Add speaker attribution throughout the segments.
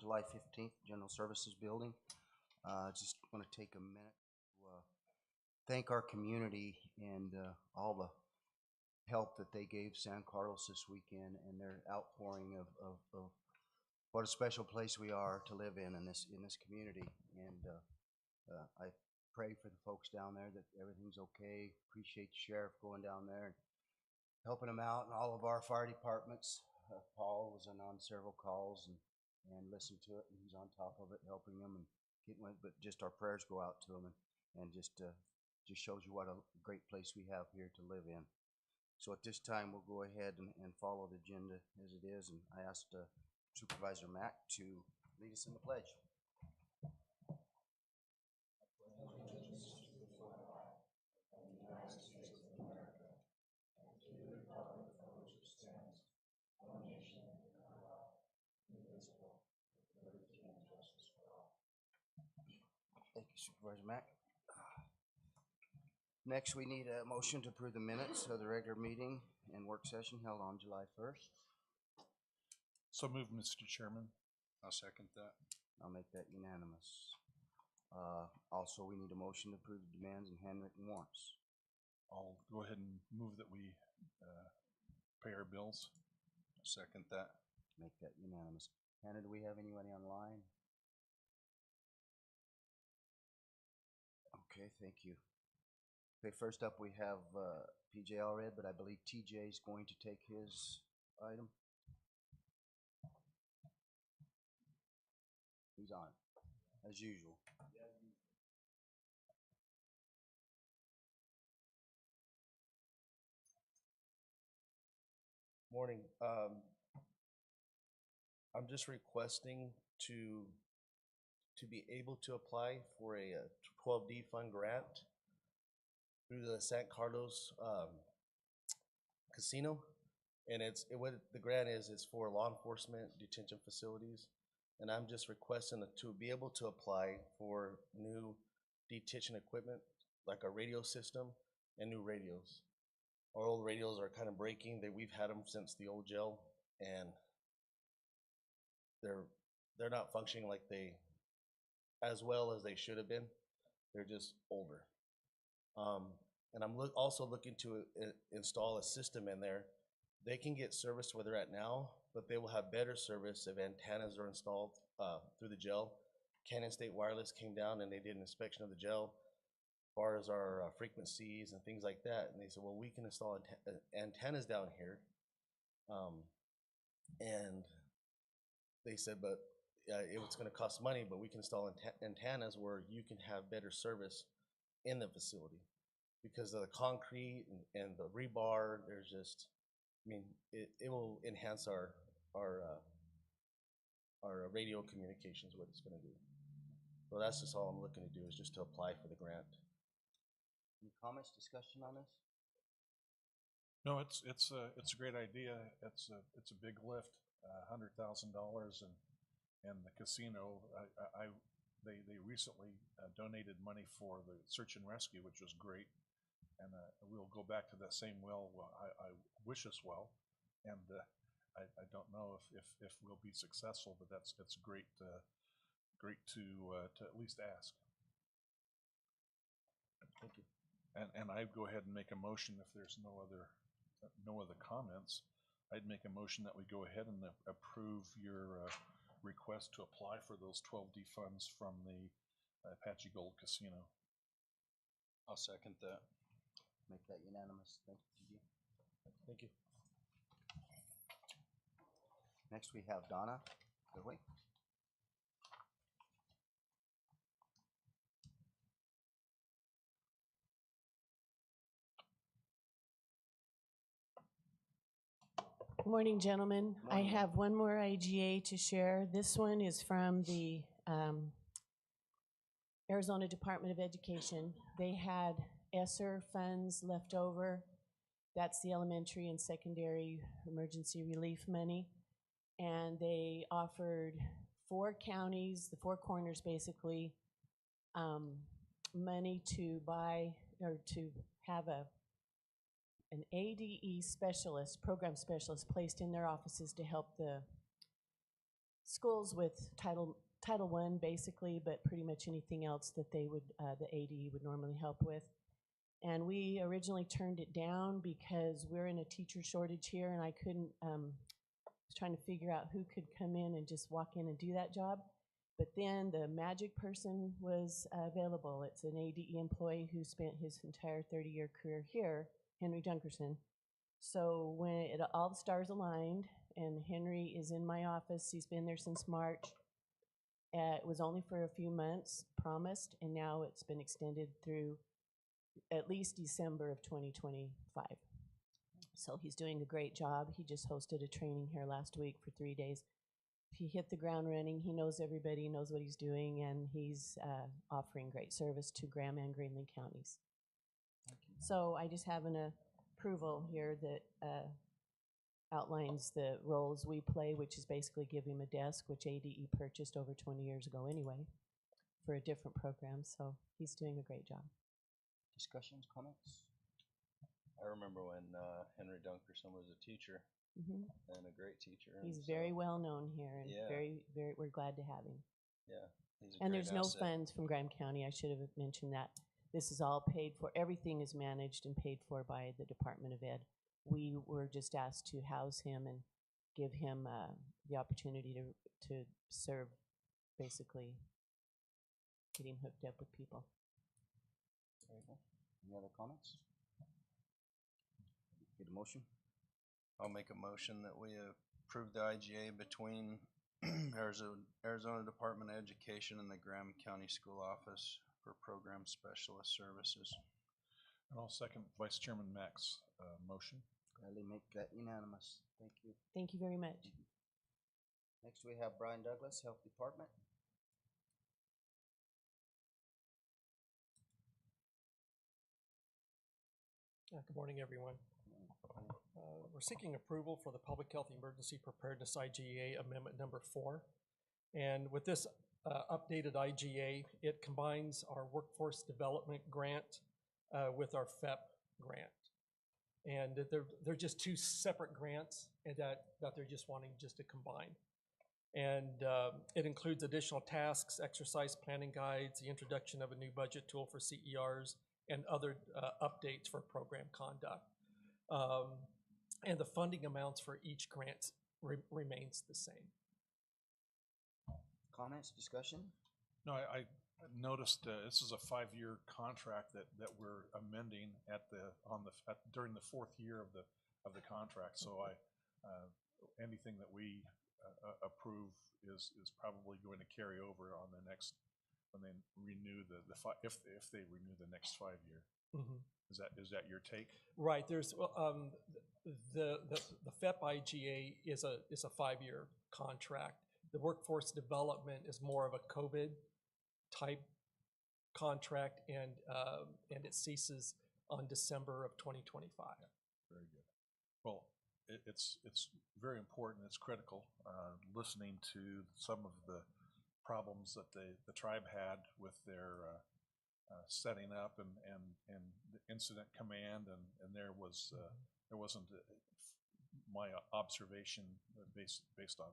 Speaker 1: July 15th, General Services Building. Just want to take a minute to thank our community and all the help that they gave San Carlos this weekend and their outpouring of what a special place we are to live in this community. And I pray for the folks down there that everything's okay. Appreciate the sheriff going down there and helping them out, and all of our fire departments. Paul was on several calls and listened to it, and he's on top of it, helping them and getting with it. But just our prayers go out to them, and just shows you what a great place we have here to live in. So at this time, we'll go ahead and follow the agenda as it is, and I asked Supervisor Mack to lead us in the pledge. Thank you, Supervisor Mack. Next, we need a motion to approve the minutes of the regular meeting and work session held on July 1st.
Speaker 2: So moved, Mr. Chairman. I'll second that.
Speaker 1: I'll make that unanimous. Also, we need a motion to approve the demands and handwritten warrants.
Speaker 2: I'll go ahead and move that we pay our bills. Second that.
Speaker 1: Make that unanimous. Hannah, do we have anybody online? Okay, thank you. Okay, first up we have PJ already, but I believe TJ is going to take his item. He's on, as usual.
Speaker 3: Morning. I'm just requesting to be able to apply for a 12D fund grant through the San Carlos casino, and what the grant is for law enforcement detention facilities, and I'm just requesting to be able to apply for new detention equipment like a radio system and new radios. Our old radios are kind of breaking. We've had them since the old jail, and they're not functioning like as well as they should have been. They're just older. And I'm also looking to install a system in there. They can get service where they're at now, but they will have better service if antennas are installed through the jail. Canyon State Wireless came down and they did an inspection of the jail as far as our frequencies and things like that. And they said, well, we can install antennas down here. And they said, but it's going to cost money, but we can install antennas where you can have better service in the facility. Because of the concrete and the rebar, there's just, I mean, it will enhance our radio communications, what it's going to do. So that's just all I'm looking to do, is just to apply for the grant.
Speaker 1: Any comments, discussion on this?
Speaker 2: No, it's a great idea. It's a big lift, $100,000, and the casino. They recently donated money for the search and rescue, which was great. And we'll go back to that same well. I wish us well, and I don't know if we'll be successful, but it's great great to at least ask.
Speaker 3: Thank you.
Speaker 2: And I'd go ahead and make a motion if there's no other comments. I'd make a motion that we go ahead and approve your request to apply for those 12D funds from the Apache Gold Casino.
Speaker 4: I'll second that.
Speaker 1: Make that unanimous. Thank you.
Speaker 3: Thank you.
Speaker 1: Next we have Donna Goodway.
Speaker 5: Good morning, gentlemen.
Speaker 1: Morning.
Speaker 5: I have one more IGA to share. This one is from the Arizona Department of Education. They had ESSER funds left over. That's the elementary and secondary emergency relief money. And they offered 4 counties, the 4 corners basically, money to buy or to have an ADE specialist, program specialist, placed in their offices to help the schools with Title I basically, but pretty much anything else that they would, the AD would normally help with. And we originally turned it down because we're in a teacher shortage here, and I couldn't, was trying to figure out who could come in and just walk in and do that job. But then the magic person was available. It's an ADE employee who spent his entire 30-year career here, Henry Dunkerson. So when all the stars aligned, and Henry is in my office, he's been there since March. It was only for a few months, promised, and now it's been extended through at least December of 2025. So he's doing a great job. He just hosted a training here last week for 3 days. He hit the ground running. He knows everybody, knows what he's doing, and he's offering great service to Graham and Greenlee counties. So I just have an approval here that outlines the roles we play, which is basically give him a desk, which ADE purchased over 20 years ago anyway for a different program. So he's doing a great job.
Speaker 1: Discussions, comments?
Speaker 4: I remember when Henry Dunkerson was a teacher
Speaker 5: Hmm.
Speaker 4: and a great teacher.
Speaker 5: He's
Speaker 4: and
Speaker 5: very
Speaker 4: so,
Speaker 5: well known here, and
Speaker 4: Yeah.
Speaker 5: very, we're glad to have him.
Speaker 4: Yeah, he's a
Speaker 5: And
Speaker 4: great
Speaker 5: there's no
Speaker 4: asset.
Speaker 5: funds from Graham County. I should have mentioned that. This is all paid for. Everything is managed and paid for by the Department of Ed. We were just asked to house him and give him the opportunity to serve, basically getting hooked up with people.
Speaker 1: Very good. Any other comments? Get a motion?
Speaker 4: I'll make a motion that we approve the IGA between Arizona Department of Education and the Graham County School Office for Program Specialist Services.
Speaker 2: And I'll second Vice Chairman Mack's motion.
Speaker 1: Gladly make that unanimous. Thank you.
Speaker 5: Thank you very much.
Speaker 1: Next we have Brian Douglas, Health Department.
Speaker 6: Good morning, everyone. We're seeking approval for the Public Health Emergency Preparedness IGA Amendment Number 4. And with this updated IGA, it combines our Workforce Development Grant with our FEP grant. And they're just two separate grants and that they're just wanting just to combine. And it includes additional tasks, exercise planning guides, the introduction of a new budget tool for CERs, and other updates for program conduct. And the funding amounts for each grant remains the same.
Speaker 1: Comments, discussion?
Speaker 2: No, I noticed this is a 5-year contract that we're amending during the 4th year of the contract. So anything that we approve is probably going to carry over on the next when they renew if they renew the next 5 year.
Speaker 6: Mm-hmm.
Speaker 2: Is that your take?
Speaker 6: Right. There's the FEP IGA is a 5-year contract. The workforce development is more of a COVID type contract, and it ceases on December of 2025.
Speaker 2: Very good. Well, it's very important. It's critical. Listening to some of the problems that the tribe had with their setting up and the incident command, and there wasn't my observation based on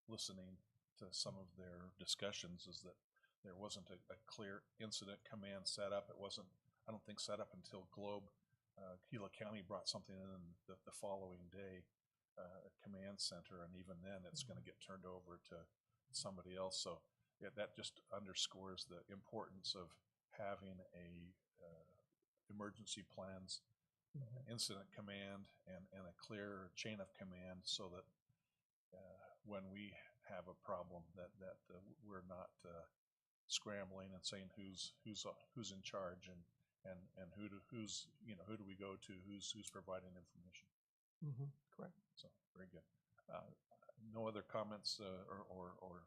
Speaker 2: listening to some of their discussions is that there wasn't a clear incident command set up. It wasn't, I don't think, set up until Globe. Gila County brought something in the following day, a command center, and even then it's going to get turned over to somebody else. So yeah, that just underscores the importance of having a emergency plans, incident command, and a clear chain of command, so that when we have a problem that we're not scrambling and saying who's in charge and who do we go to, who's providing information.
Speaker 6: Mm-hmm. Correct.
Speaker 2: So very good. No other comments or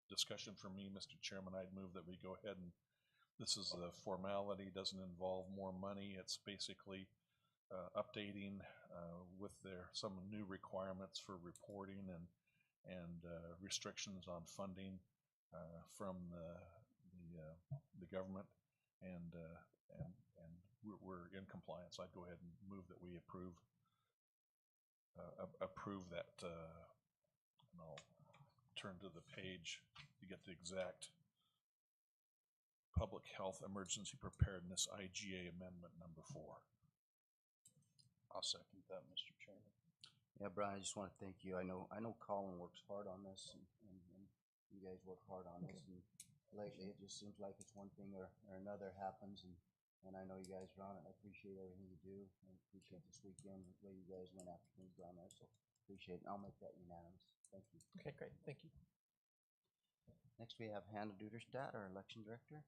Speaker 2: discussion from me, Mr. Chairman. I'd move that we go ahead and this is a formality, doesn't involve more money. It's basically updating with some new requirements for reporting and restrictions on funding from the government, and we're in compliance. I'd go ahead and move that we approve that. And I'll turn to the page to get the exact Public Health Emergency Preparedness IGA Amendment number 4.
Speaker 4: I'll second that, Mr. Chairman.
Speaker 1: Yeah, Brian, I just want to thank you. I know Colin works hard on this, and you guys work hard on this. And lately, it just seems like it's one thing or another happens, and I know you guys are on it. I appreciate everything you do. I appreciate this weekend, the way you guys went after things down there. So appreciate it. And I'll make that unanimous. Thank you.
Speaker 6: Okay, great, thank you.
Speaker 1: Next, we have Hannah Duderstadt, our election director.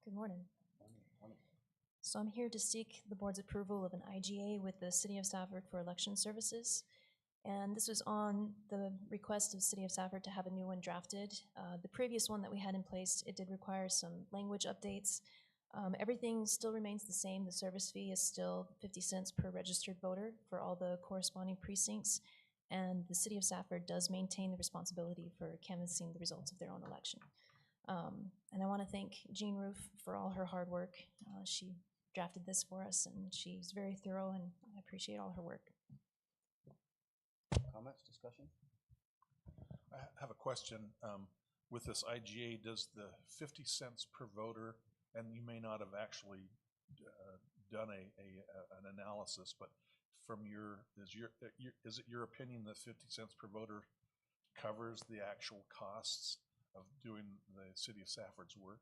Speaker 7: Good morning.
Speaker 1: Morning.
Speaker 7: So I'm here to seek the board's approval of an IGA with the City of Stafford for election services. And this was on the request of City of Stafford to have a new one drafted. The previous one that we had in place, it did require some language updates. Everything still remains the same. The service fee is still 50 cents per registered voter for all the corresponding precincts. And the City of Stafford does maintain the responsibility for canvassing the results of their own election. And I want to thank Jean Roof for all her hard work. She drafted this for us, and she's very thorough, and I appreciate all her work.
Speaker 1: Comments, discussion?
Speaker 2: I have a question. With this IGA, does the 50 cents per voter, and you may not have actually done an analysis, but from is it your opinion that 50 cents per voter covers the actual costs of doing the City of Stafford's work?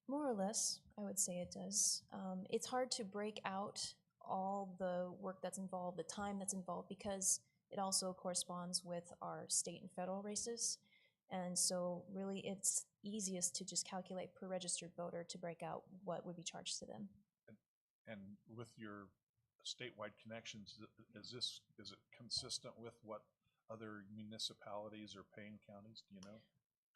Speaker 7: More or less, I would say it does. It's hard to break out all the work that's involved, the time that's involved, because it also corresponds with our state and federal races. And so really it's easiest to just calculate per registered voter to break out what would be charged to them.
Speaker 2: And with your statewide connections, is it consistent with what other municipalities are paying counties? Do you know?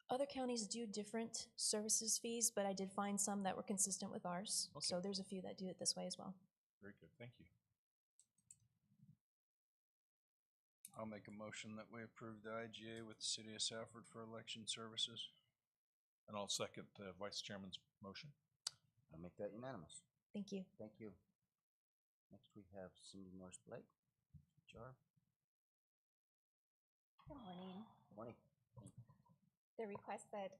Speaker 7: Other counties do different services fees, but I did find some that were consistent with ours.
Speaker 2: Okay.
Speaker 7: So there's a few that do it this way as well.
Speaker 2: Very good, thank you.
Speaker 4: I'll make a motion that we approve the IGA with the City of Stafford for election services.
Speaker 2: And I'll second the Vice Chairman's motion.
Speaker 1: I'll make that unanimous.
Speaker 7: Thank you.
Speaker 1: Thank you. Next, we have Cindy Morse Blake, HR.
Speaker 8: Good morning.
Speaker 1: Morning.
Speaker 8: The request that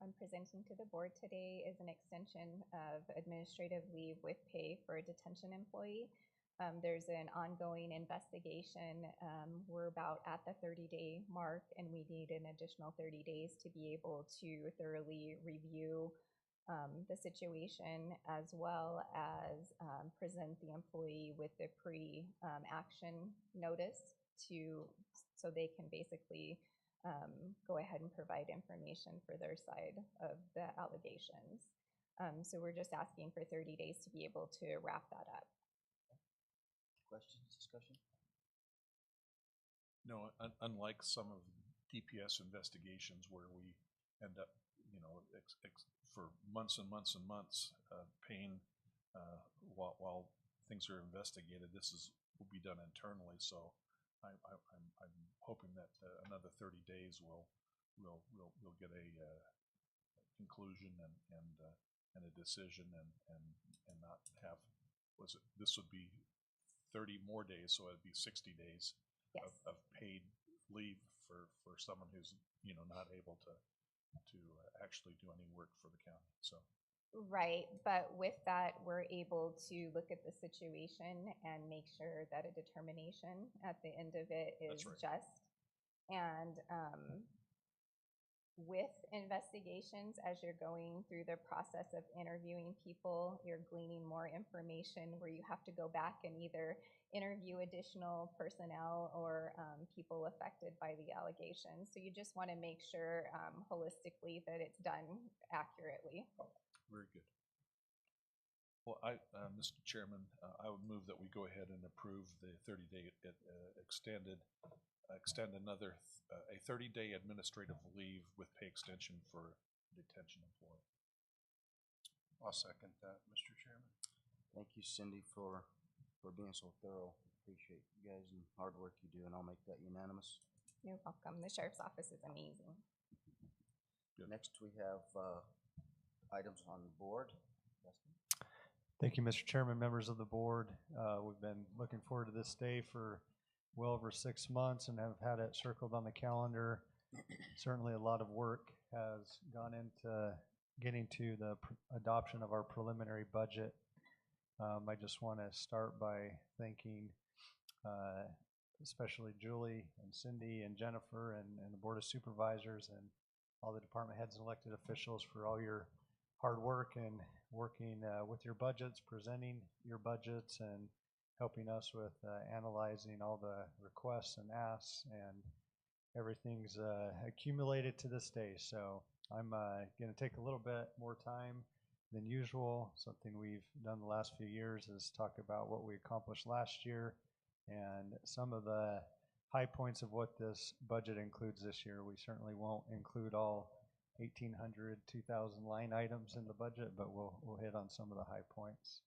Speaker 8: I'm presenting to the board today is an extension of administrative leave with pay for a detention employee. There's an ongoing investigation. We're about at the 30-day mark, and we need an additional 30 days to be able to thoroughly review the situation, as well as present the employee with the pre-action notice so they can basically go ahead and provide information for their side of the allegations. So we're just asking for 30 days to be able to wrap that up.
Speaker 1: Questions, discussion?
Speaker 2: No, unlike some of DPS investigations where we end up, you know, for months and months and months paying while things are investigated, will be done internally. So I'm hoping that another 30 days we'll get a conclusion and a decision and not have, this would be 30 more days, so it'd be 60 days.
Speaker 8: Yes.
Speaker 2: of paid leave for someone who's, you know, not able to actually do any work for the county. So
Speaker 8: Right, but with that, we're able to look at the situation and make sure that a determination at the end of it is
Speaker 2: That's right.
Speaker 8: just. And with investigations, as you're going through the process of interviewing people, you're gleaning more information where you have to go back and either interview additional personnel or people affected by the allegations. So you just want to make sure holistically that it's done accurately.
Speaker 2: very good. Well, Mr. Chairman, I would move that we go ahead and approve the 30-day extend another a 30-day administrative leave with pay extension for detention employee.
Speaker 4: I'll second that, Mr. Chairman.
Speaker 1: Thank you, Cindy, for being so thorough. Appreciate you guys and hard work you do, and I'll make that unanimous.
Speaker 8: You're welcome. The sheriff's office is amazing.
Speaker 2: Good.
Speaker 1: Next, we have items on the board. Dustin?
Speaker 9: Thank you, Mr. Chairman, members of the board. We've been looking forward to this day for well over 6 months and have had it circled on the calendar. Certainly a lot of work has gone into getting to the adoption of our preliminary budget. I just want to start by thanking especially Julie and Cindy and Jennifer and the Board of Supervisors and all the department heads and elected officials for all your hard work and working with your budgets, presenting your budgets, and helping us with analyzing all the requests and asks, and everything's accumulated to this day. So I'm going to take a little bit more time than usual. Something we've done the last few years is talk about what we accomplished last year and some of the high points of what this budget includes this year. We certainly won't include all 1,800, 2,000 line items in the budget, but we'll hit on some of the high points.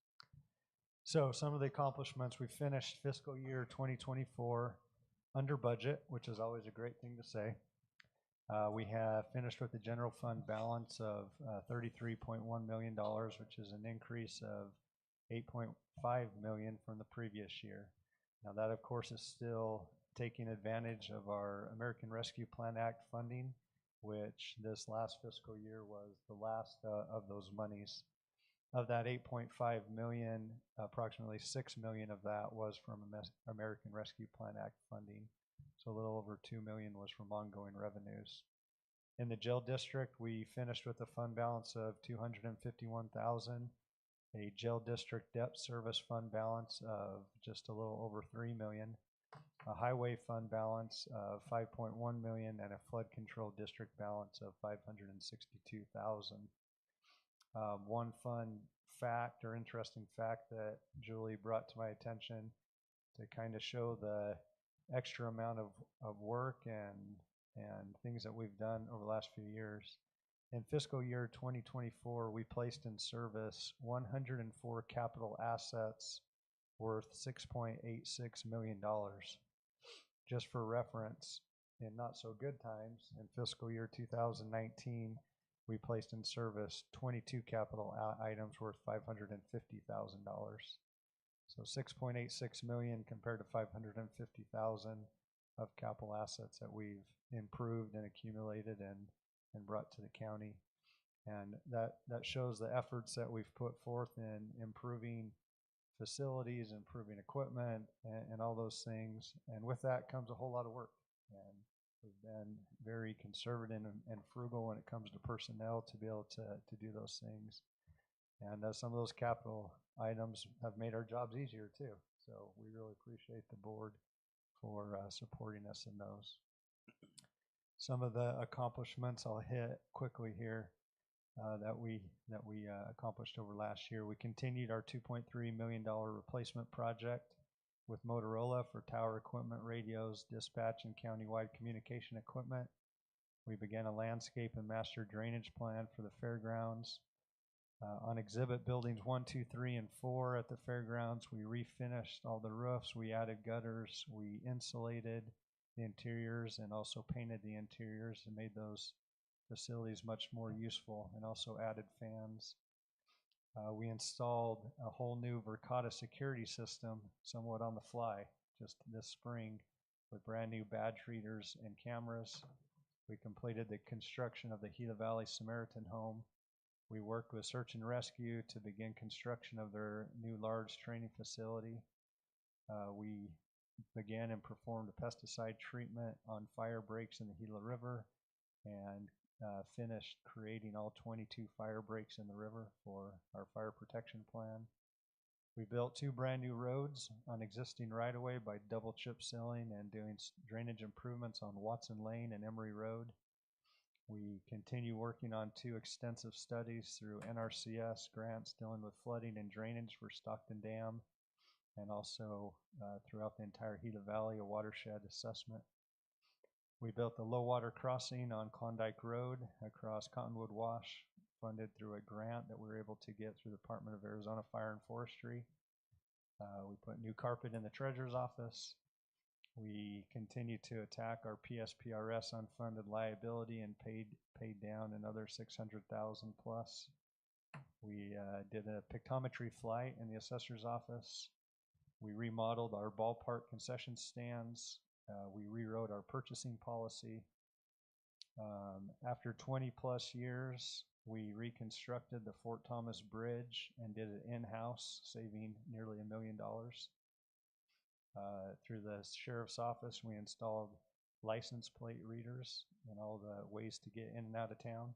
Speaker 9: So some of the accomplishments: we finished fiscal year 2024 under budget, which is always a great thing to say. We have finished with a general fund balance of $33.1 million, which is an increase of $8.5 million from the previous year. Now that, of course, is still taking advantage of our American Rescue Plan Act funding, which this last fiscal year was the last of those monies. Of that $8.5 million, approximately $6 million of that was from American Rescue Plan Act funding. So a little over $2 million was from ongoing revenues. In the jail district, we finished with a fund balance of $251,000, a jail district debt service fund balance of just a little over $3 million, a highway fund balance of $5.1 million, and a flood control district balance of $562,000. One fun fact or interesting fact that Julie brought to my attention to kind of show the extra amount of work and things that we've done over the last few years. In fiscal year 2024, we placed in service 104 capital assets worth $6.86 million. Just for reference, in not so good times, in fiscal year 2019, we placed in service 22 capital items worth $550,000. So 6.86 million compared to 550,000 of capital assets that we've improved and accumulated and brought to the county. And that shows the efforts that we've put forth in improving facilities, improving equipment, and all those things. And with that comes a whole lot of work. And we've been very conservative and frugal when it comes to personnel to be able to do those things. And some of those capital items have made our jobs easier too. So we really appreciate the board for supporting us in those. Some of the accomplishments I'll hit quickly here that we accomplished over last year. We continued our $2.3 million replacement project with Motorola for tower equipment, radios, dispatch, and countywide communication equipment. We began a landscape and master drainage plan for the fairgrounds. On exhibit buildings 1, 2, 3, and 4 at the fairgrounds, we refinished all the roofs, we added gutters, we insulated the interiors and also painted the interiors and made those facilities much more useful, and also added fans. We installed a whole new Verkada security system somewhat on the fly just this spring with brand new badge readers and cameras. We completed the construction of the Gila Valley Samaritan Home. We worked with Search and Rescue to begin construction of their new large training facility. We began and performed a pesticide treatment on fire breaks in the Gila River and finished creating all 22 fire breaks in the river for our fire protection plan. We built 2 brand new roads on existing right-of-way by double chip sealing and doing drainage improvements on Watson Lane and Emory Road. We continue working on 2 extensive studies through NRCS grants dealing with flooding and drainage for Stockton Dam, and also throughout the entire Gila Valley, a watershed assessment. We built the low water crossing on Klondike Road across Cottonwood Wash, funded through a grant that we were able to get through the Department of Arizona Fire and Forestry. We put new carpet in the treasurer's office. We continue to attack our PSPRS unfunded liability and paid down another $600,000 plus We did a pictometry flight in the assessor's office. We remodeled our ballpark concession stands. We rewrote our purchasing policy. After 20 plus years, we reconstructed the Fort Thomas Bridge and did it in-house, saving nearly $1 million. Through the sheriff's office, we installed license plate readers and all the ways to get in and out of town.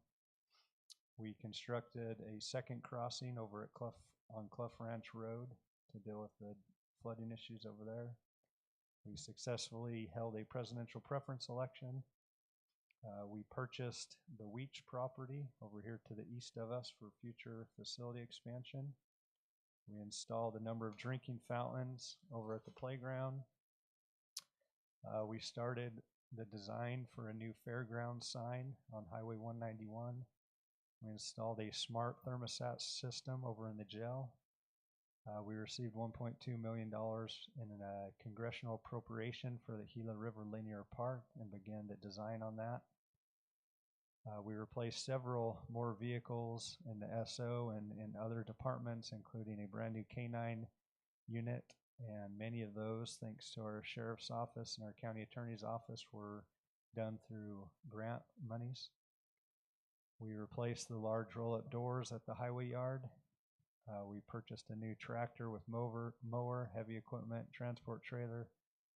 Speaker 9: We constructed a second crossing over at on Clough Ranch Road to deal with the flooding issues over there. We successfully held a presidential preference election. We purchased the Weech property over here to the east of us for future facility expansion. We installed a number of drinking fountains over at the playground. We started the design for a new fairground sign on Highway 191. We installed a smart thermostat system over in the jail. We received $1.2 million in a congressional appropriation for the Gila River Linear Park and began the design on that. We replaced several more vehicles in the SO and in other departments, including a brand new K9 unit, and many of those, thanks to our sheriff's office and our county attorney's office, were done through grant monies. We replaced the large roll-up doors at the highway yard. We purchased a new tractor with mower, heavy equipment, transport trailer,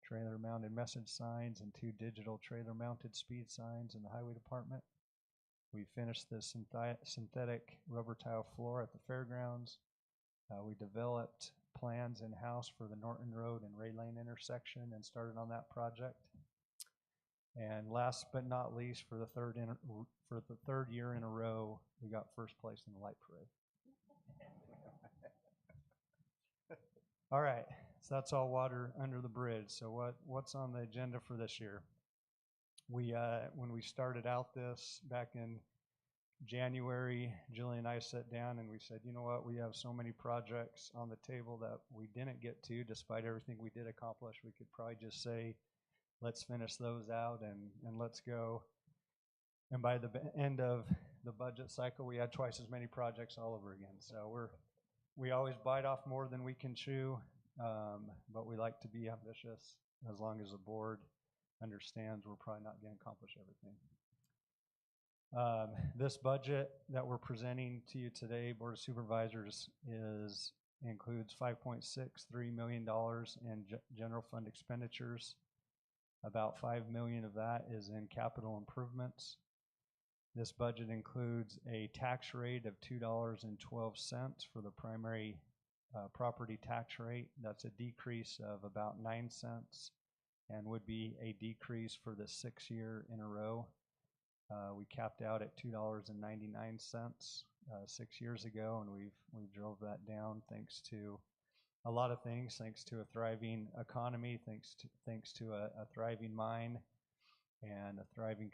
Speaker 9: trailer-mounted message signs, and 2 digital trailer-mounted speed signs in the highway department. We finished the synthetic rubber tile floor at the fairgrounds. We developed plans in-house for the Norton Road and Ray Lane intersection and started on that project. And last but not least, for the third year in a row, we got first place in the light parade. All right, so that's all water under the bridge. So what's on the agenda for this year? When we started out this back in January, Julie and I sat down and we said, you know what, we have so many projects on the table that we didn't get to, despite everything we did accomplish. We could probably just say, let's finish those out and let's go. And by the end of the budget cycle, we had twice as many projects all over again. So we always bite off more than we can chew, but we like to be ambitious as long as the board understands we're probably not going to accomplish everything. This budget that we're presenting to you today, Board of Supervisors, includes $5.63 million in general fund expenditures. About $5 million of that is in capital improvements. This budget includes a tax rate of $2.12 for the primary property tax rate. That's a decrease of about 9 cents and would be a decrease for the 6th year in a row. We capped out at $2.99 6 years ago, and we drove that down thanks to a lot of things, thanks to a thriving economy, thanks to a thriving mine and a thriving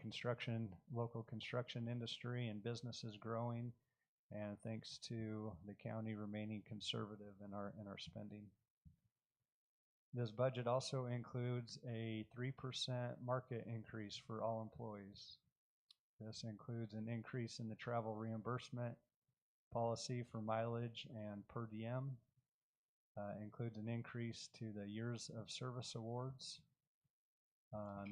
Speaker 9: local construction industry and businesses growing, and thanks to the county remaining conservative in our spending. This budget also includes a 3% market increase for all employees. This includes an increase in the travel reimbursement policy for mileage and per diem. Includes an increase to the years of service awards.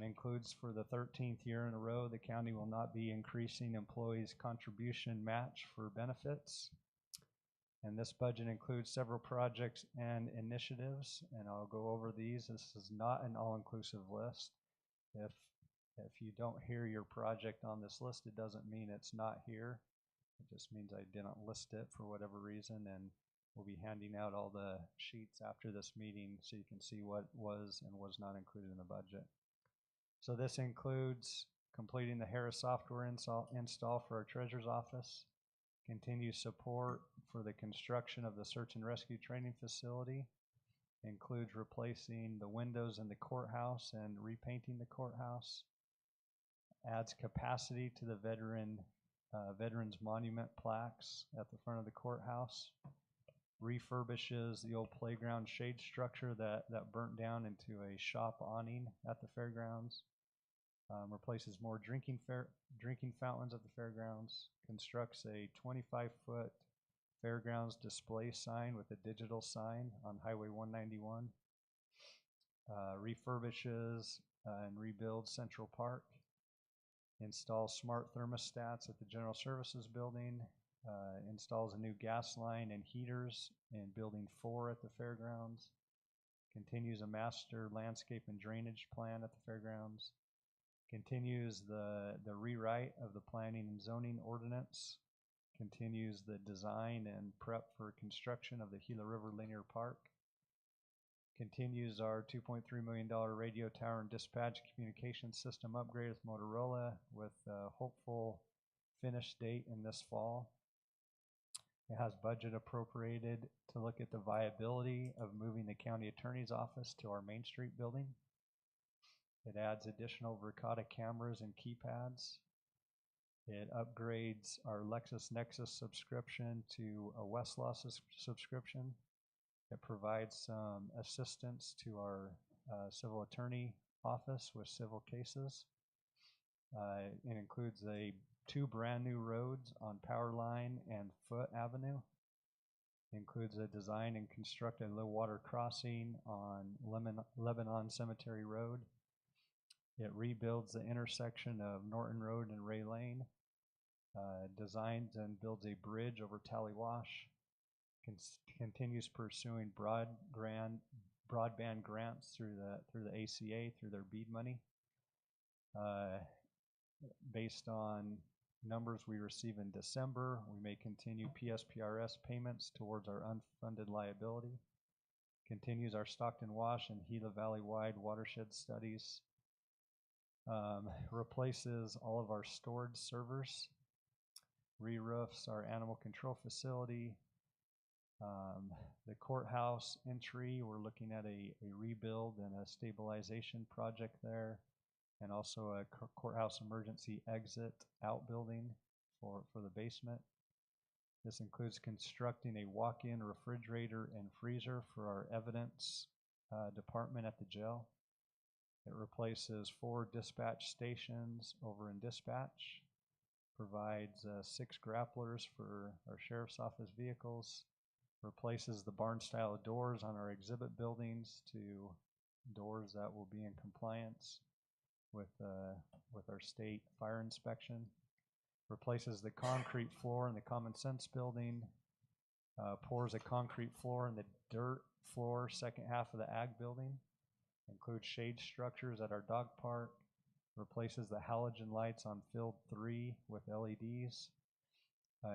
Speaker 9: Includes for the 13th year in a row, the county will not be increasing employees' contribution match for benefits. And this budget includes several projects and initiatives, and I'll go over these. This is not an all-inclusive list. If you don't hear your project on this list, it doesn't mean it's not here. It just means I didn't list it for whatever reason, and we'll be handing out all the sheets after this meeting so you can see what was and was not included in the budget. So this includes completing the Harris software install for our treasurer's office, continue support for the construction of the search and rescue training facility, includes replacing the windows in the courthouse and repainting the courthouse, adds capacity to the Veterans Monument plaques at the front of the courthouse, refurbishes the old playground shade structure that burnt down into a shop awning at the fairgrounds, replaces more drinking fountains at the fairgrounds, constructs a 25-foot fairgrounds display sign with a digital sign on Highway 191. Refurbishes and rebuilds Central Park. Installs smart thermostats at the General Services Building. Installs a new gas line and heaters in Building 4 at the fairgrounds. Continues a master landscape and drainage plan at the fairgrounds. Continues the rewrite of the planning and zoning ordinance. Continues the design and prep for construction of the Gila River Linear Park. Continues our $2.3 million radio tower and dispatch communication system upgrade with Motorola with a hopeful finish date in this fall. It has budget appropriated to look at the viability of moving the county attorney's office to our Main Street building. It adds additional Verkada cameras and keypads. It upgrades our LexisNexis subscription to a Westlaw subscription. It provides some assistance to our civil attorney office with civil cases. It includes two brand new roads on Powerline and Foot Avenue. It includes a design and construct a low water crossing on Lebanon Cemetery Road. It rebuilds the intersection of Norton Road and Ray Lane. Designs and builds a bridge over Tallywash. Continues pursuing broadband grants through the ACA through their BEAD money. Based on numbers we receive in December, we may continue PSPRS payments towards our unfunded liability. Continues our Stockton Wash and Gila Valley-wide watershed studies. Replaces all of our storage servers. Re-roofs our animal control facility. The courthouse entry, we're looking at a rebuild and a stabilization project there, and also a courthouse emergency exit outbuilding for the basement. This includes constructing a walk-in refrigerator and freezer for our evidence department at the jail. It replaces 4 dispatch stations over in dispatch, provides 6 grapplers for our sheriff's office vehicles, replaces the barn-style doors on our exhibit buildings to doors that will be in compliance with our state fire inspection, replaces the concrete floor in the Common Sense building, pours a concrete floor in the dirt floor second half of the ag building, includes shade structures at our dog park, replaces the halogen lights on field 3 with LEDs,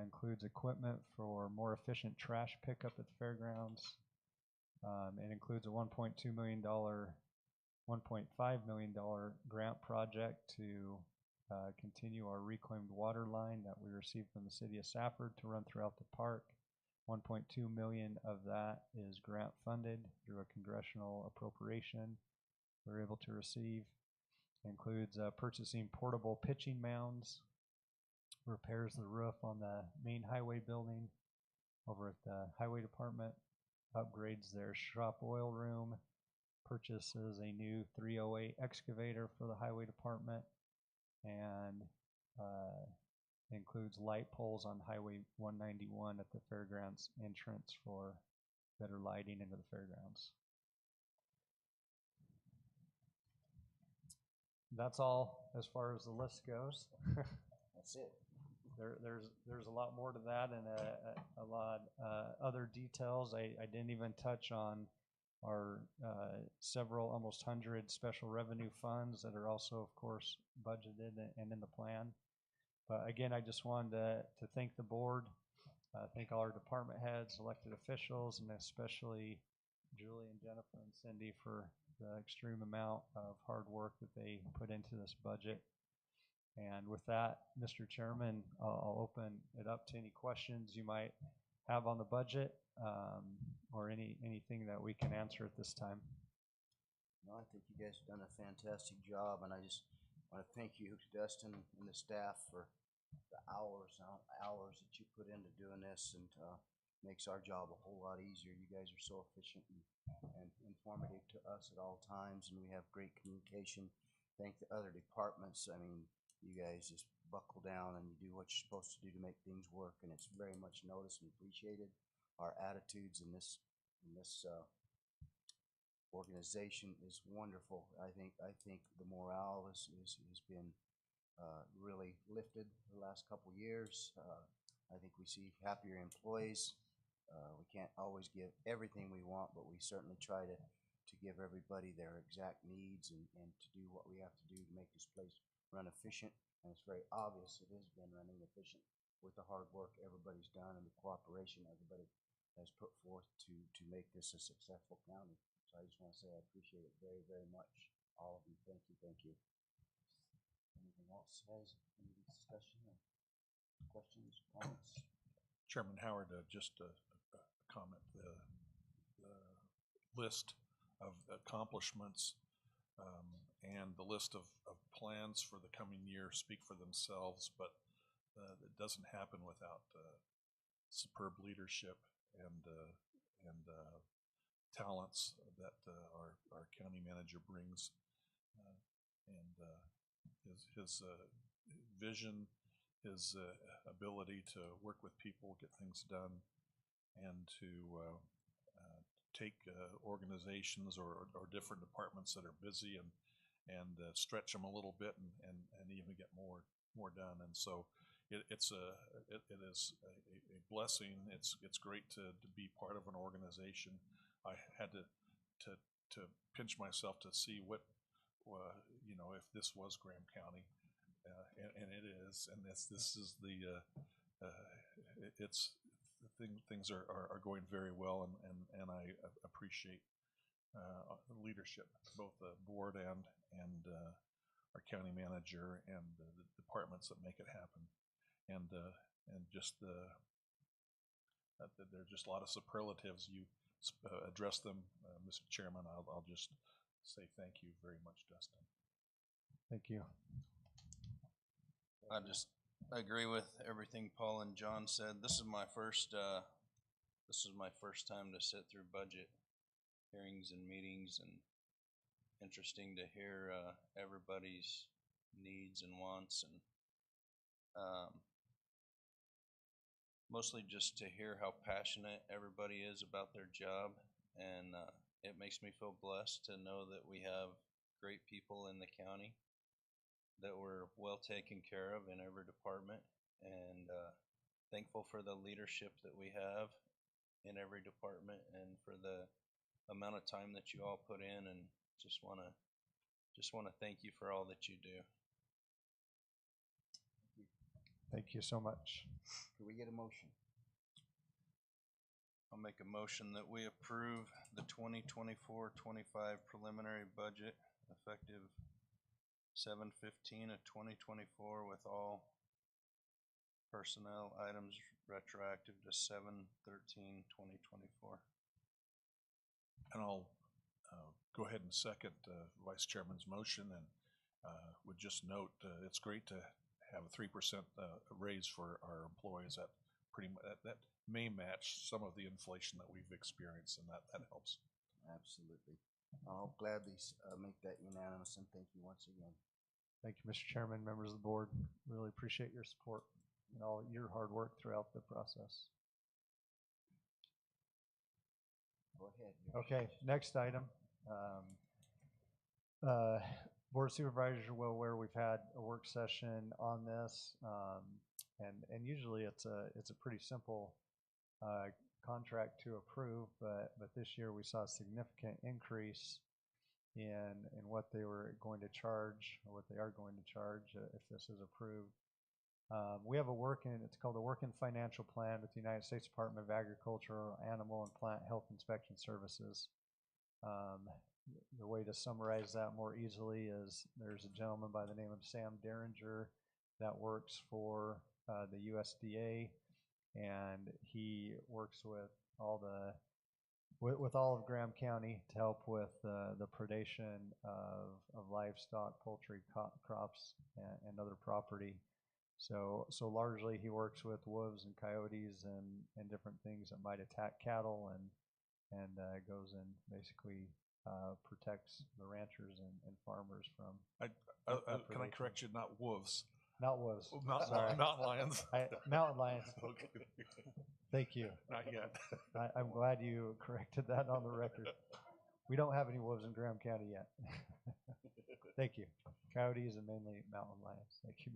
Speaker 9: includes equipment for more efficient trash pickup at the fairgrounds. It includes a $1.5 million grant project to continue our reclaimed water line that we received from the city of Safford to run throughout the park. 1.2 million of that is grant funded through a congressional appropriation we were able to receive. It includes purchasing portable pitching mounds, repairs the roof on the main highway building over at the highway department, upgrades their shop oil room, purchases a new 308 excavator for the highway department, and includes light poles on Highway 191 at the fairgrounds entrance for better lighting into the fairgrounds. That's all as far as the list goes.
Speaker 1: That's it.
Speaker 9: There's a lot more to that and a lot other details. I didn't even touch on our several, almost 100 special revenue funds that are also, of course, budgeted and in the plan. But again, I just wanted to thank the board, thank all our department heads, elected officials, and especially Julie and Jennifer and Cindy for the extreme amount of hard work that they put into this budget. And with that, Mr. Chairman, I'll open it up to any questions you might have on the budget or anything that we can answer at this time.
Speaker 1: No, I think you guys have done a fantastic job, and I just want to thank you, Dustin, and the staff for the hours that you put into doing this, and makes our job a whole lot easier. You guys are so efficient and informative to us at all times, and we have great communication. Thank the other departments. I mean, you guys just buckle down and you do what you're supposed to do to make things work, and it's very much noticed and appreciated. Our attitudes in this organization is wonderful. I think the morale has been really lifted the last couple years. I think we see happier employees. We can't always give everything we want, but we certainly try to give everybody their exact needs and to do what we have to do to make this place run efficient. And it's very obvious it has been running efficient with the hard work everybody's done and the cooperation everybody has put forth to make this a successful county. So I just want to say I appreciate it very, very much. All of you. Thank you. Thank you. Anything else has any discussion or questions, comments?
Speaker 2: Chairman Howard, just a comment. The list of accomplishments and the list of plans for the coming year speak for themselves, but it doesn't happen without superb leadership and talents that our county manager brings, and his vision, his ability to work with people, get things done, and to take organizations or different departments that are busy and stretch them a little bit and even get more done. And so it is a blessing. It's great to be part of an organization. I had to pinch myself to see what if this was Graham County, and it is, and this is the things are going very well, and I appreciate the leadership, both the board and our county manager and the departments that make it happen, and just there are just a lot of superlatives. You address them, Mr. Chairman. I'll just say thank you very much, Dustin.
Speaker 9: Thank you.
Speaker 4: I just agree with everything Paul and John said. This is my first time to sit through budget hearings and meetings, and interesting to hear everybody's needs and wants, and mostly just to hear how passionate everybody is about their job, and it makes me feel blessed to know that we have great people in the county, that we're well taken care of in every department, and thankful for the leadership that we have in every department and for the amount of time that you all put in, and just want to thank you for all that you do.
Speaker 9: Thank you so much.
Speaker 1: Can we get a motion?
Speaker 4: I'll make a motion that we approve the 2024-25 preliminary budget effective 7/15 of 2024 with all personnel items retroactive to 7/13/2024.
Speaker 2: And I'll go ahead and second Vice Chairman's motion, and would just note it's great to have a 3% raise for our employees. That pretty much that may match some of the inflation that we've experienced, and that helps.
Speaker 1: Absolutely. I'll gladly make that unanimous, and thank you once again.
Speaker 9: Thank you, Mr. Chairman, members of the board. Really appreciate your support and all your hard work throughout the process.
Speaker 1: Go ahead.
Speaker 9: Okay, next item. Board of Supervisors are well aware we've had a work session on this, and usually it's a pretty simple contract to approve, but this year we saw a significant increase in what they were going to charge, or what they are going to charge if this is approved. We have it's called a working financial plan with the United States Department of Agriculture, Animal and Plant Health Inspection Services. The way to summarize that more easily is there's a gentleman by the name of Sam Derringer that works for the USDA, and he works with all of Graham County to help with the predation of livestock, poultry, crops, and other property. So largely he works with wolves and coyotes and different things that might attack cattle, and goes and basically protects the ranchers and farmers from.
Speaker 2: Can I correct you? Not wolves.
Speaker 9: Not wolves.
Speaker 2: Mountain,
Speaker 9: Sorry.
Speaker 2: mountain lions.
Speaker 9: Mountain lions.
Speaker 2: Okay.
Speaker 9: Thank you.
Speaker 2: Not yet.
Speaker 9: I'm glad you corrected that on the record. We don't have any wolves in Graham County yet. Thank you. Coyotes and mainly mountain lions. Thank you,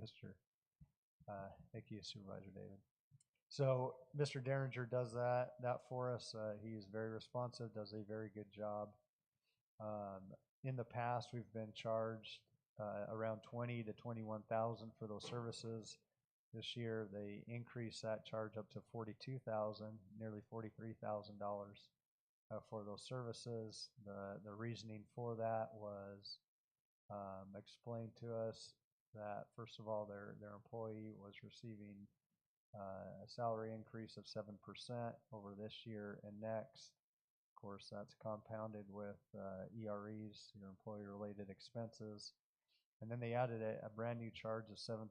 Speaker 9: thank you, Supervisor David. So Mr. Derringer does that for us. He is very responsive, does a very good job. In the past, we've been charged around 20 to 21,000 for those services. This year, they increased that charge up to 42,000, nearly $43,000 for those services. The reasoning for that was explained to us that first of all, their employee was receiving a salary increase of 7% over this year and next. Of course, that's compounded with EREs, your employee-related expenses. And then they added a brand new charge of $7,000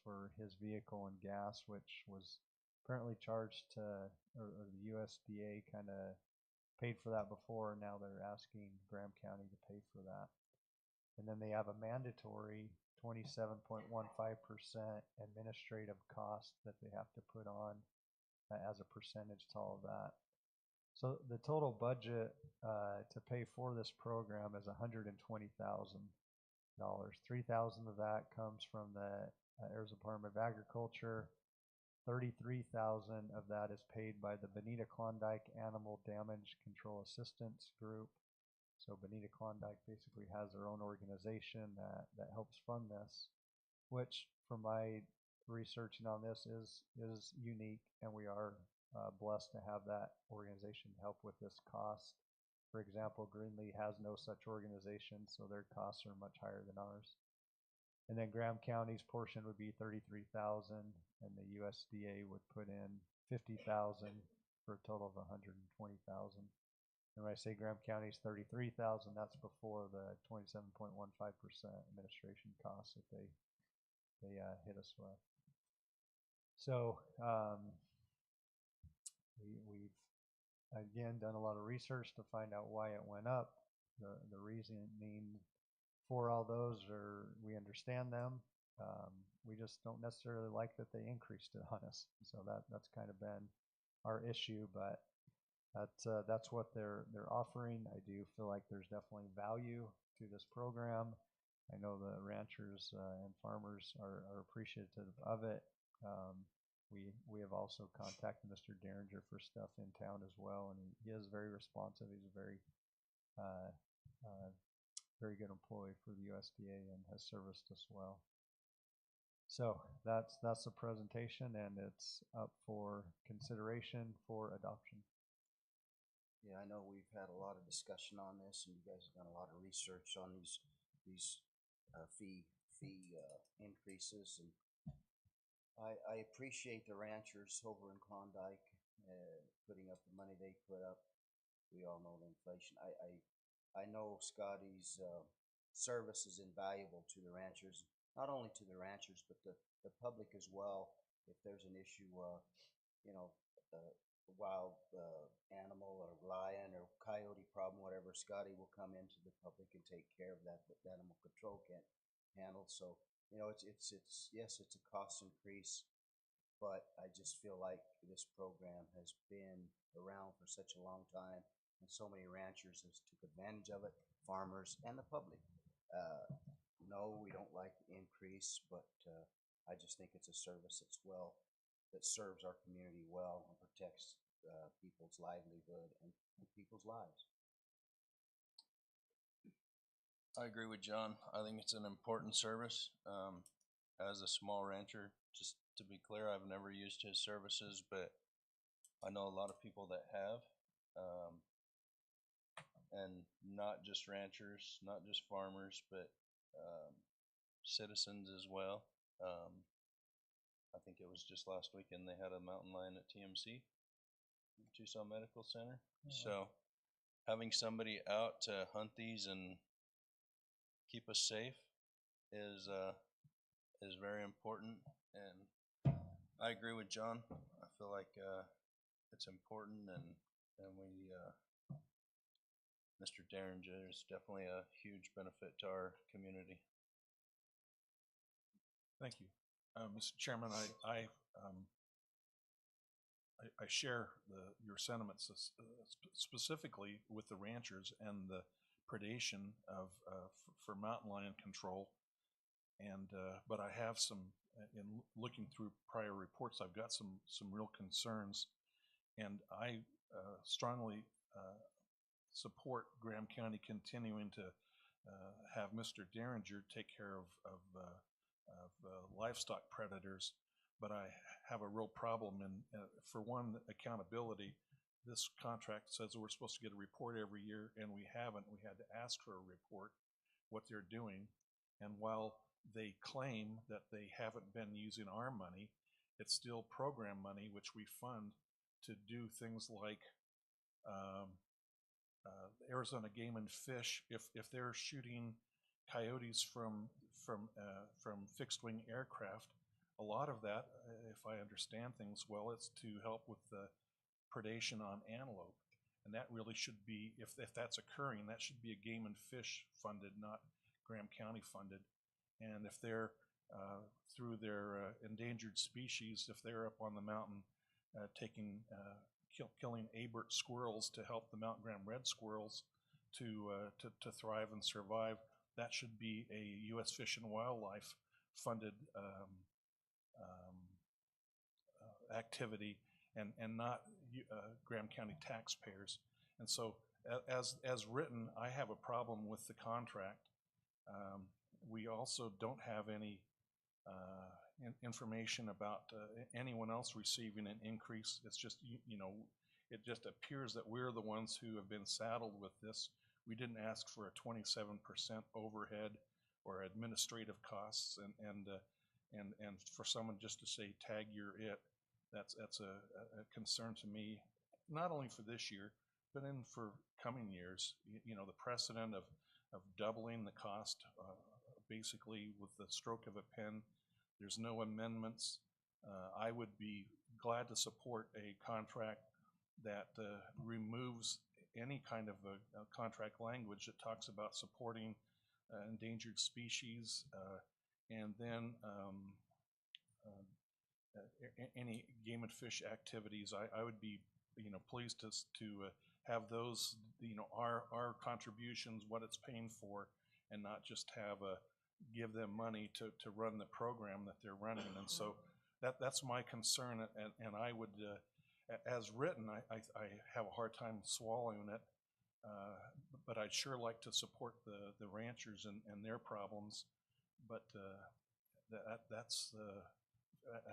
Speaker 9: for his vehicle and gas, which was apparently charged to, or the USDA kind of paid for that before, and now they're asking Graham County to pay for that. And then they have a mandatory 27.15% administrative cost that they have to put on as a percentage to all of that. So the total budget to pay for this program is $120,000. $3,000 of that comes from the Arizona Department of Agriculture. $33,000 of that is paid by the Bonita Klondike Animal Damage Control Assistance Group. So Bonita Klondike basically has their own organization that helps fund this, which from my researching on this is unique, and we are blessed to have that organization help with this cost. For example, Greenlee has no such organization, so their costs are much higher than ours. And then Graham County's portion would be $33,000, and the USDA would put in $50,000 for a total of $120,000. And when I say Graham County's $33,000, that's before the 27.15% administration costs that they hit us with. So we've again done a lot of research to find out why it went up. The reasoning for all those are, we understand them. We just don't necessarily like that they increased it on us. So that's kind of been our issue, but that's what they're offering. I do feel like there's definitely value to this program. I know the ranchers and farmers are appreciative of it. We have also contacted Mr. Derringer for stuff in town as well, and he is very responsive. He's a very very good employee for the USDA and has serviced us well. So that's the presentation, and it's up for consideration for adoption.
Speaker 1: Yeah, I know we've had a lot of discussion on this, and you guys have done a lot of research on these fee increases, and I appreciate the ranchers over in Klondike putting up the money they put up. We all know the inflation. I know Scotty's service is invaluable to the ranchers, not only to the ranchers, but the public as well. If there's an issue, you know, a wild animal or lion or coyote problem, whatever, Scotty will come into the public and take care of that animal control can't handle. So, you know, it's yes, it's a cost increase, but I just feel like this program has been around for such a long time, and so many ranchers has took advantage of it, farmers and the public. No, we don't like the increase, but I just think it's a service that serves our community well and protects people's livelihood and people's lives.
Speaker 4: I agree with John. I think it's an important service. As a small rancher, just to be clear, I've never used his services, but I know a lot of people that have. And not just ranchers, not just farmers, but citizens as well. I think it was just last weekend they had a mountain lion at TMC, Tucson Medical Center. So having somebody out to hunt these and keep us safe is very important. And I agree with John. I feel like it's important, and we Mr. Derringer is definitely a huge benefit to our community.
Speaker 2: Thank you. Mr. Chairman, I share your sentiments specifically with the ranchers and the predation of for mountain lion control. And but I have some, in looking through prior reports, I've got some real concerns, and I strongly support Graham County continuing to have Mr. Derringer take care of livestock predators. But I have a real problem in, for one, accountability. This contract says we're supposed to get a report every year, and we haven't. We had to ask for a report, what they're doing. And while they claim that they haven't been using our money, it's still program money, which we fund to do things like Arizona Game and Fish. If they're shooting coyotes from fixed wing aircraft, a lot of that, if I understand things well, it's to help with the predation on antelope. And that really should be, if that's occurring, that should be a Game and Fish funded, not Graham County funded. And if they're, through their endangered species, if they're up on the mountain killing Abert squirrels to help the Mountain Graham red squirrels to thrive and survive, that should be a U.S. Fish and Wildlife funded activity, and not Graham County taxpayers. And so as written, I have a problem with the contract. We also don't have any information about anyone else receiving an increase. It's just, you know, it just appears that we're the ones who have been saddled with this. We didn't ask for a 27% overhead or administrative costs, and for someone just to say tag you're it, that's a concern to me, not only for this year, but for coming years. You know, the precedent of doubling the cost basically with the stroke of a pen. There's no amendments. I would be glad to support a contract that removes any kind of a contract language that talks about supporting endangered species, and then any game and fish activities. I would be, you know, pleased to have those, you know, our contributions, what it's paying for, and not just have give them money to run the program that they're running. And so that's my concern, and I would, as written, I have a hard time swallowing it, but I'd sure like to support the ranchers and their problems. But that's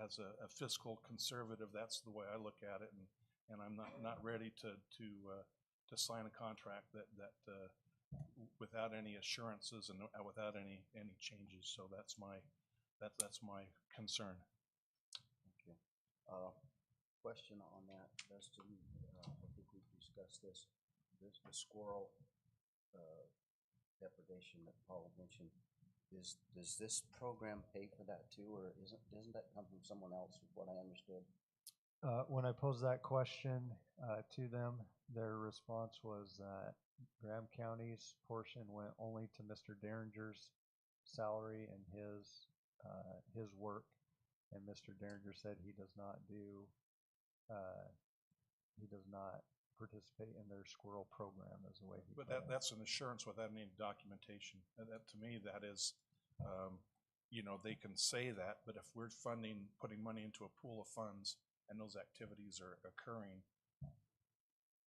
Speaker 2: as a fiscal conservative, that's the way I look at it, and I'm not ready to sign a contract that without any assurances and without any changes. So that's my concern.
Speaker 1: Okay. Question on that, Dustin. I think we've discussed this. The squirrel depredation that Paul mentioned. Does this program pay for that too, or doesn't that come from someone else, is what I understood?
Speaker 9: When I posed that question to them, their response was that Graham County's portion went only to Mr. Derringer's salary and his work, and Mr. Derringer said he does not participate in their squirrel program, as the way he
Speaker 2: But
Speaker 9: put it.
Speaker 2: that's an assurance without any documentation. That to me, that is, you know, they can say that, but if we're putting money into a pool of funds, and those activities are occurring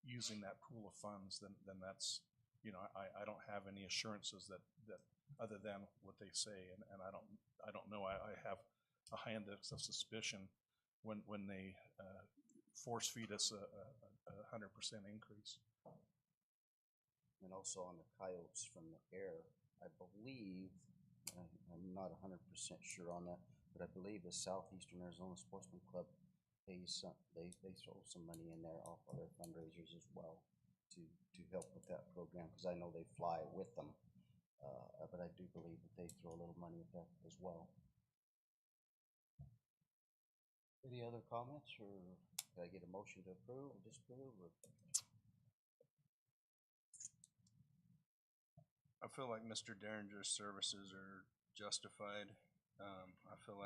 Speaker 2: using that pool of funds, then that's, you know, I don't have any assurances that other than what they say, and I don't know. I have a high index of suspicion when they force feed us a 100% increase.
Speaker 1: And also on the coyotes from the air, I believe, I'm not 100% sure on that, but I believe the Southeastern Arizona Sportsman Club pays they throw some money in there off of their fundraisers as well to help with that program, because I know they fly with them, but I do believe that they throw a little money at that as well. Any other comments, or can I get a motion to approve or disapprove? Or?
Speaker 4: I feel like Mr. Derringer's services are justified. I feel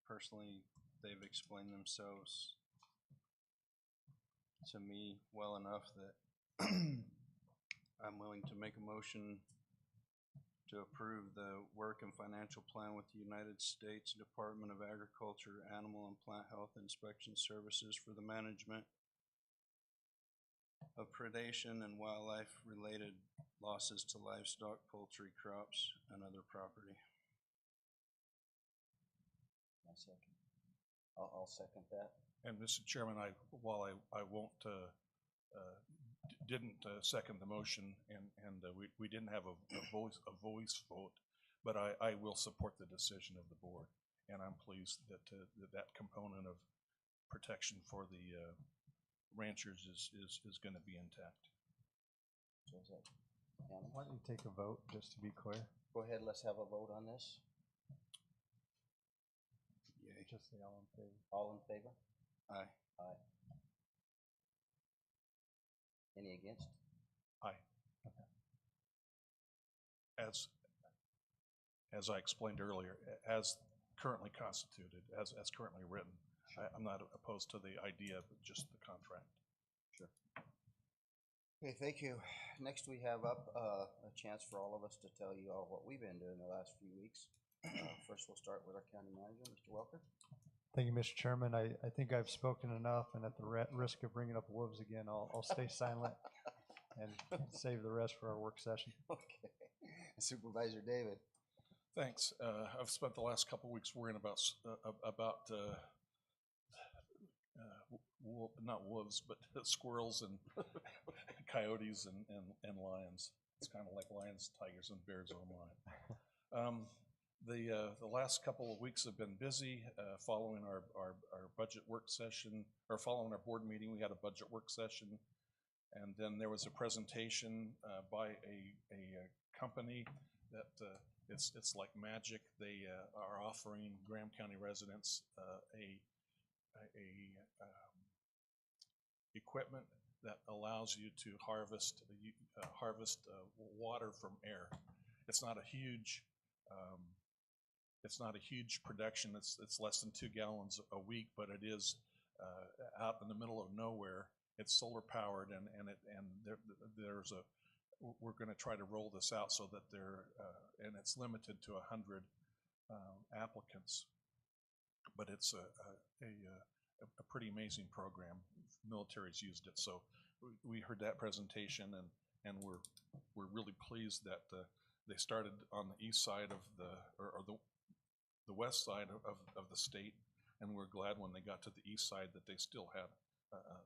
Speaker 4: personally, they've explained themselves to me well enough that I'm willing to make a motion to approve the work and financial plan with the United States Department of Agriculture, Animal and Plant Health Inspection Services for the management of predation and wildlife-related losses to livestock, poultry, crops, and other property.
Speaker 1: I second. I'll second that.
Speaker 2: And Mr. Chairman, while I won't, didn't second the motion, and we didn't have a voice vote, but I will support the decision of the board, and I'm pleased that that component of protection for the ranchers is going to be intact.
Speaker 1: So is that Hannah?
Speaker 9: Why don't you take a vote, just to be clear?
Speaker 1: Go ahead, let's have a vote on this.
Speaker 4: Yay.
Speaker 9: Just say all in favor.
Speaker 1: All in favor?
Speaker 4: Aye.
Speaker 1: Aye. Any against?
Speaker 2: Aye. As I explained earlier, as currently constituted, as currently written, I'm not opposed to the idea, but just the contract.
Speaker 1: Sure. Okay, thank you. Next, we have up a chance for all of us to tell you all what we've been doing the last few weeks. First, we'll start with our county manager, Mr. Welker.
Speaker 9: Thank you, Mr. Chairman. I think I've spoken enough, and at the risk of bringing up wolves again, I'll stay silent and save the rest for our work session.
Speaker 1: Okay. Supervisor David.
Speaker 2: Thanks. I've spent the last couple of weeks worrying about not wolves, but squirrels and coyotes and lions. It's kind of like lions, tigers, and bears online. The last couple of weeks have been busy. Following our budget work session, or following our board meeting, we had a budget work session, and then there was a presentation by a company that it's like magic. They are offering Graham County residents equipment that allows you to harvest water from air. It's not a huge production. It's less than 2 gallons a week, but it is out in the middle of nowhere. It's solar powered, and we're going to try to roll this out so that and it's limited to 100 applicants, but it's a pretty amazing program. Military's used it, so we heard that presentation, and we're really pleased that they started on the east side of the west side of the state, and we're glad when they got to the east side that they still had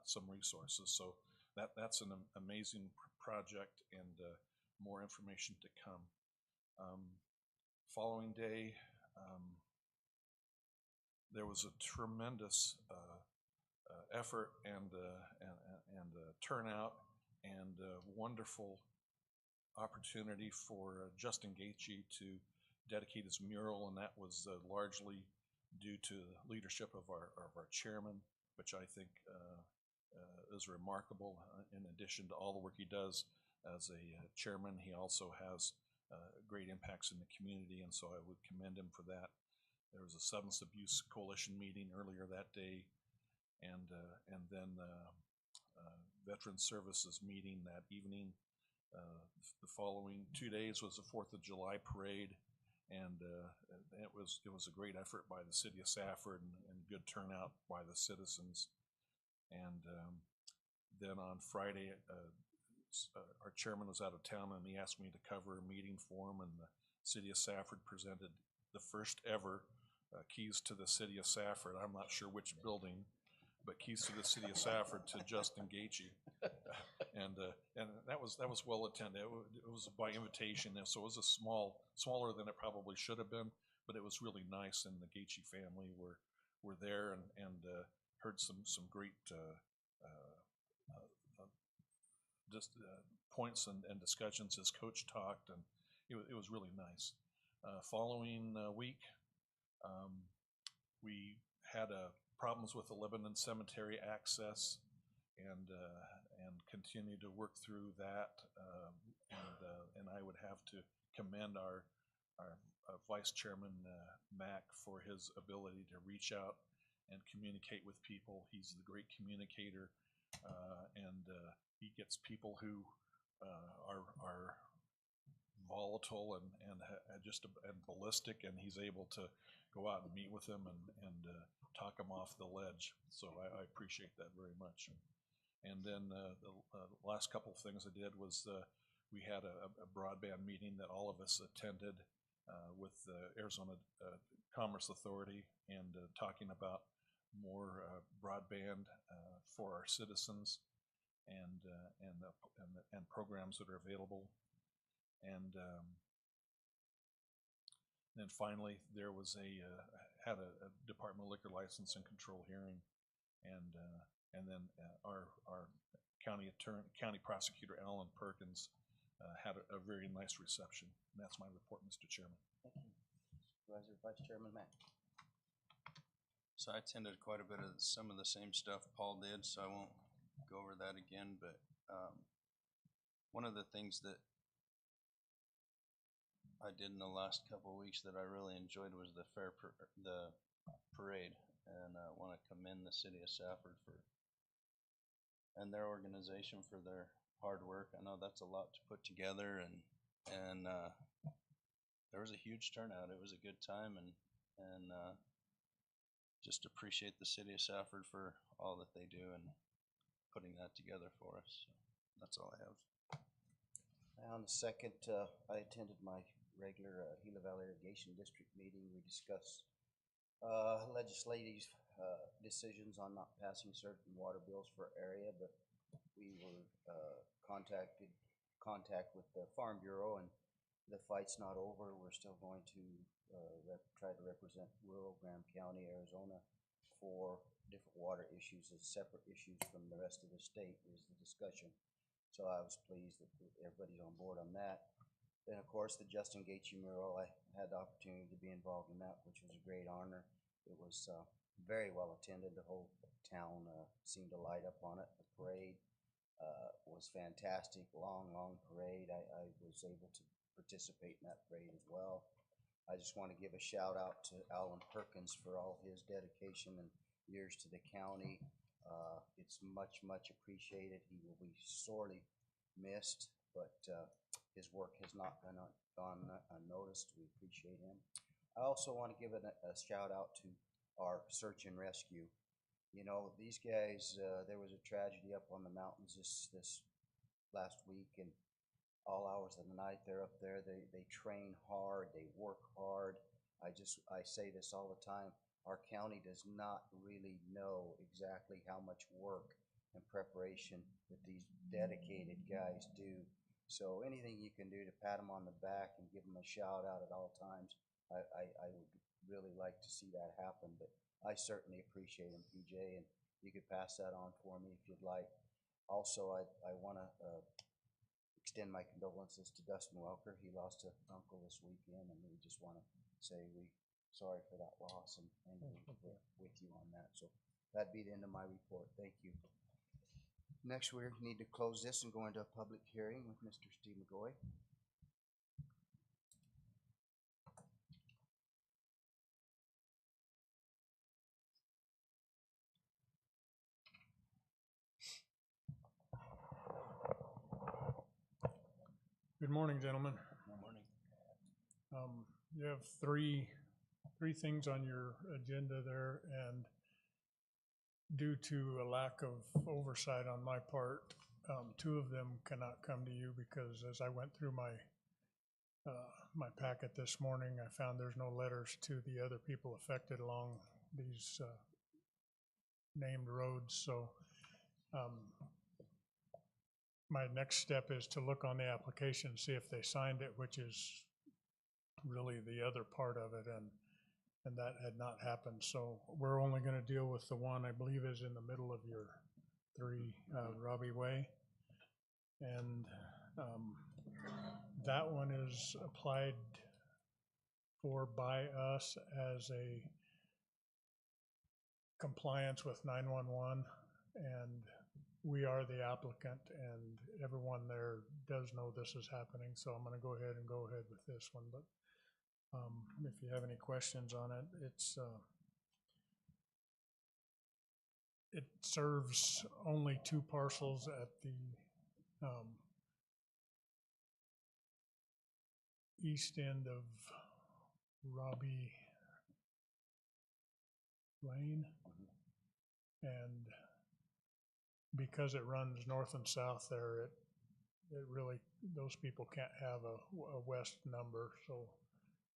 Speaker 2: some resources. So that's an amazing project, and more information to come. Following day, there was a tremendous effort and turnout and wonderful opportunity for Justin Gaethje to dedicate his mural, and that was largely due to the leadership of our chairman, which I think is remarkable. In addition to all the work he does as a chairman, he also has great impacts in the community, and so I would commend him for that. There was a Substance Abuse Coalition meeting earlier that day, and then Veteran Services meeting that evening. The following 2 days was the 4th of July parade, and it was a great effort by the city of Safford and good turnout by the citizens. And then on Friday, our chairman was out of town, and he asked me to cover a meeting for him, and the city of Safford presented the first ever keys to the city of Safford. I'm not sure which building, but keys to the city of Safford to Justin Gaethje, and that was well attended. It was by invitation, and so it was smaller than it probably should have been, but it was really nice. And the Gaethje family were there and heard some great points and discussions as Coach talked, and it was really nice. Following week, we had problems with the Lebanon Cemetery access, and continue to work through that. And I would have to commend our Vice Chairman Mack for his ability to reach out and communicate with people. He's the great communicator, and he gets people who are volatile and just and ballistic, and he's able to go out and meet with them and talk them off the ledge. So I appreciate that very much. And then the last couple of things I did was we had a broadband meeting that all of us attended with the Arizona Commerce Authority, and talking about more broadband for our citizens and programs that are available. And then finally, there was had a Department of Liquor License and Control hearing, and then our county prosecutor Alan Perkins had a very nice reception. And that's my report, Mr. Chairman.
Speaker 1: Thank you. Supervisor Vice Chairman Mack.
Speaker 4: So I attended quite a bit of some of the same stuff Paul did, so I won't go over that again. But one of the things that I did in the last couple of weeks that I really enjoyed was the parade, and I want to commend the city of Safford and their organization for their hard work. I know that's a lot to put together, and there was a huge turnout. It was a good time, and just appreciate the city of Safford for all that they do and putting that together for us. So that's all I have.
Speaker 1: On the second, I attended my regular Gila Valley Irrigation District meeting. We discussed legislative decisions on not passing certain water bills for our area, but we were contact with the Farm Bureau, and the fight's not over. We're still going to try to represent rural Graham County, Arizona, for different water issues as separate issues from the rest of the state is the discussion. So I was pleased that everybody's on board on that. Then, of course, the Justin Gaethje mural, I had the opportunity to be involved in that, which was a great honor. It was very well attended. The whole town seemed to light up on it. The parade was fantastic. Long parade. I was able to participate in that parade as well. I just want to give a shout out to Alan Perkins for all his dedication and years to the county. It's much appreciated. He will be sorely missed, but his work has not gone unnoticed. We appreciate him. I also want to give a shout out to our search and rescue. You know, these guys, there was a tragedy up on the mountains this last week, and all hours of the night they're up there. They train hard, they work hard. I say this all the time. Our county does not really know exactly how much work and preparation that these dedicated guys do. So anything you can do to pat them on the back and give them a shout out at all times, I would really like to see that happen. But I certainly appreciate them, PJ, and you could pass that on for me if you'd like. Also, I want to extend my condolences to Dustin Welker. He lost an uncle this weekend, and we just want to say we're sorry for that loss, and we're with you on that. So that'd be the end of my report. Thank you. Next, we need to close this and go into a public hearing with Mr. Steve McGoy.
Speaker 10: Good morning, gentlemen.
Speaker 4: Good morning.
Speaker 10: You have three things on your agenda there, and due to a lack of oversight on my part, two of them cannot come to you because as I went through my my packet this morning, I found there's no letters to the other people affected along these named roads. So my next step is to look on the application, see if they signed it, which is really the other part of it, and that had not happened. So we're only going to deal with the one I believe is in the middle of your three, Robbie Way. And that one is applied for by us as a compliance with 911, and we are the applicant, and everyone there does know this is happening, so I'm going to go ahead with this one. But If you have any questions on it, it serves only 2 parcels at the east end of Robbie Lane. And because it runs north and south there, it really, those people can't have a west number, so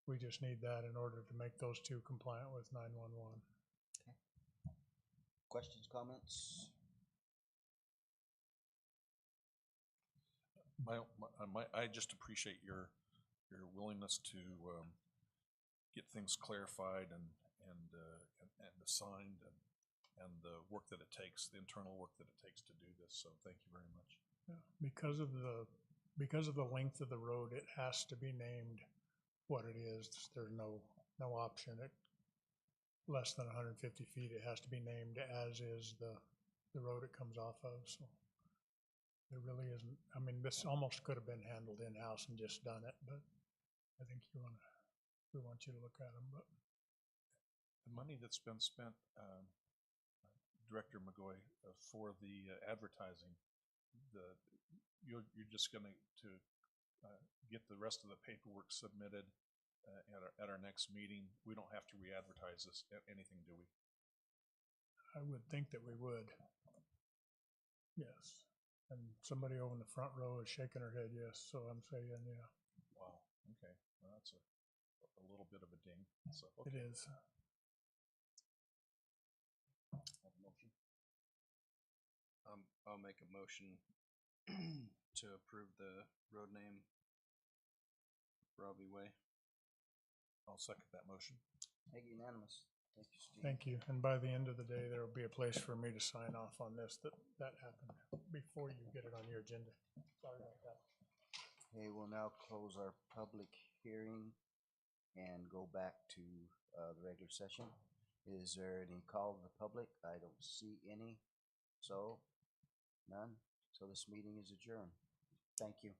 Speaker 10: we just need that in order to make those 2 compliant with 911.
Speaker 1: Questions, comments?
Speaker 2: I just appreciate your willingness to get things clarified and assigned and the work that it takes, the internal work that it takes to do this. So thank you very much.
Speaker 10: Yeah, because of the length of the road, it has to be named what it is. There's no option. Less than 150 feet, it has to be named as is the road it comes off of. So there really isn't. I mean, this almost could have been handled in-house and just done it, but I think we want you to look at them. But
Speaker 2: the money that's been spent, Director McGoy, for the advertising, you're just going to get the rest of the paperwork submitted at our next meeting. We don't have to re-advertise this anything, do we?
Speaker 10: I would think that we would. Yes. And somebody over in the front row is shaking her head yes, so I'm saying yeah.
Speaker 2: Wow. Okay. Well, that's a little bit of a ding. So
Speaker 10: It
Speaker 2: okay.
Speaker 10: is.
Speaker 1: Have a motion?
Speaker 4: I'll make a motion to approve the road name Robbie Way.
Speaker 2: I'll second that motion.
Speaker 1: Make it unanimous. Thank you, Steve.
Speaker 10: Thank you. And by the end of the day, there will be a place for me to sign off on this. That happened before you get it on your agenda. Sorry about that.
Speaker 1: Okay, we'll now close our public hearing and go back to the regular session. Is there any call to the public? I don't see any. So, none. So this meeting is adjourned. Thank you.